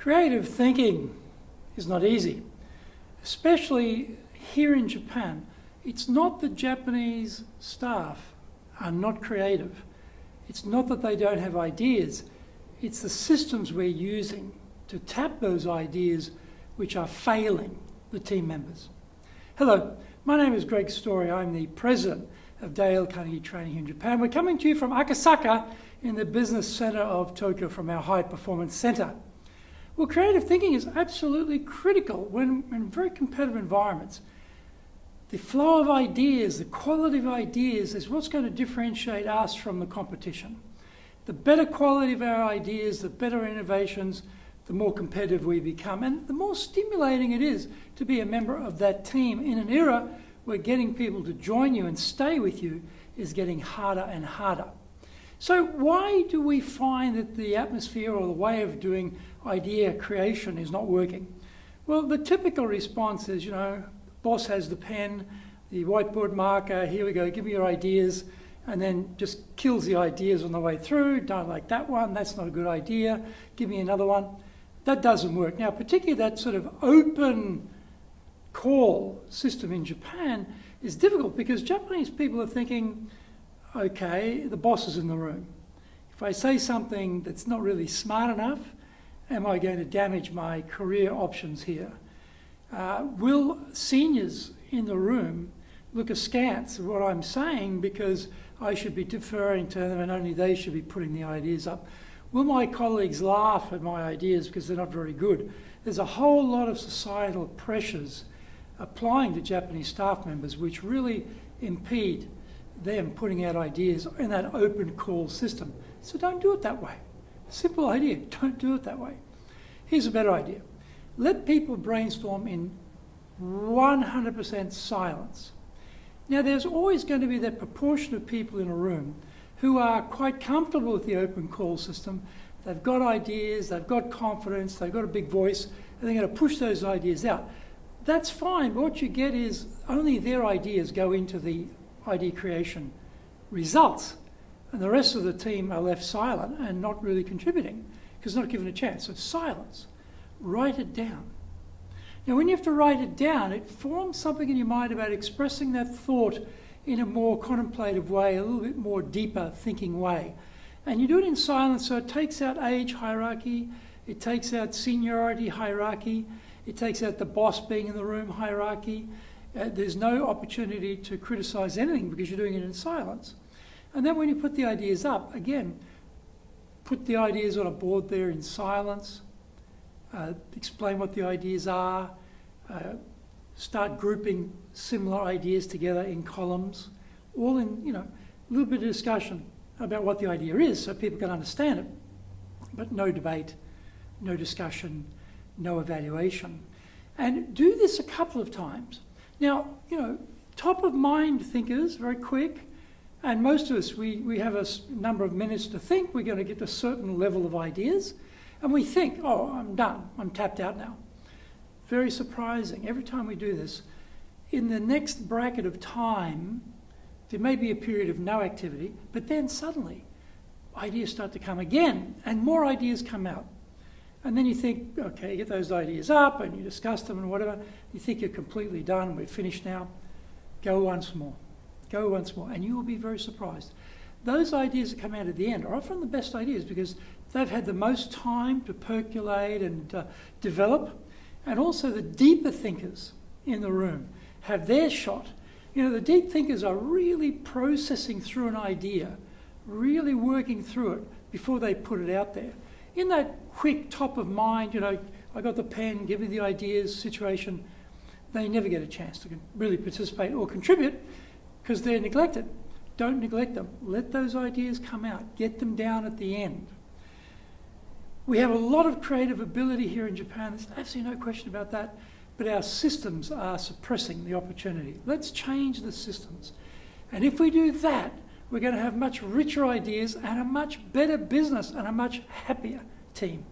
Creative thinking is not easy, especially here in Japan. It's not that Japanese staff are not creative. It's not that they don't have ideas. It's the systems we're using to tap those ideas which are failing the team members. Hello, my name is Greg Story. I'm the president of Carnegie Training in Japan. We're coming to you from Akasaka in the business center of Tokyo from our high performance center. Well, creative thinking is absolutely critical when in very competitive environments. The flow of ideas, the quality of ideas is what's going to differentiate us from the competition. The better quality of our ideas, the better innovations, the more competitive we become, and the more stimulating it is to be a member of that team in an era where getting people to join you and stay with you is getting harder and harder. So why do we find that the atmosphere or the way of doing idea creation is not working? Well, the typical response is, boss has the pen, the whiteboard marker, here we go, give me your ideas, and then just kills the ideas on the way through. Don't like that one, that's not a good idea, give me another one. That doesn't work. Now, particularly that sort of open call system in Japan is difficult because Japanese people are thinking, okay, the boss is in the room. If I say something that's not really smart enough, am I going to damage my career options here? Will seniors in the room look askance at what I'm saying because I should be deferring to them and only they should be putting the ideas up? Will my colleagues laugh at my ideas because they're not very good? There's a whole lot of societal pressures applying to Japanese staff members which really impede them putting out ideas in that open call system. So don't do it that way. Simple idea, don't do it that way. Here's a better idea. Let people brainstorm in 100% silence. Now there's always going to be that proportion of people in a room who are quite comfortable with the open call system. They've got ideas, they've got confidence, they've got a big voice, and they're going to push those ideas out. That's fine, but what you get is only their ideas go into the idea creation results, and the rest of the team are left silent and not really contributing because not given a chance. So silence. Write it down. Now when you have to write it down, it forms something in your mind about expressing that thought in a more contemplative way, a little bit more deeper thinking way. And you do it in silence, so it takes out age hierarchy, it takes out seniority hierarchy, it takes out the boss being in the room hierarchy. There's no opportunity to criticize anything because you're doing it in silence. And then when you put the ideas up, again, put the ideas on a board there in silence, explain what the ideas are, start grouping similar ideas together in columns, all in, a little bit of discussion about what the idea is so people can understand it, but no debate, no discussion, no evaluation. And do this a couple of times. Now, top of mind thinkers, very quick, and most of us, we have a number of minutes to think. We're going to get to a certain level of ideas, and we think, oh, I'm done, I'm tapped out now. Very surprising. Every time we do this, in the next bracket of time, there may be a period of no activity, but then suddenly ideas start to come again, and more ideas come out. And then you think, okay, you get those ideas up and you discuss them and whatever. You think you're completely done, we're finished now. Go once more. Go once more. And you will be very surprised. Those ideas that come out at the end are often the best ideas because they've had the most time to percolate and develop. And also the deeper thinkers in the room have their shot. The deep thinkers are really processing through an idea, really working through it before they put it out there. In that quick top of mind, I got the pen, give me the ideas situation, they never get a chance to really participate or contribute because they're neglected. Don't neglect them. Let those ideas come out. Get them down at the end. We have a lot of creative ability here in Japan. There's absolutely no question about that. But our systems are suppressing the opportunity. Let's change the systems. And if we do that, we're going to have much richer ideas and a much better business and a much happier team.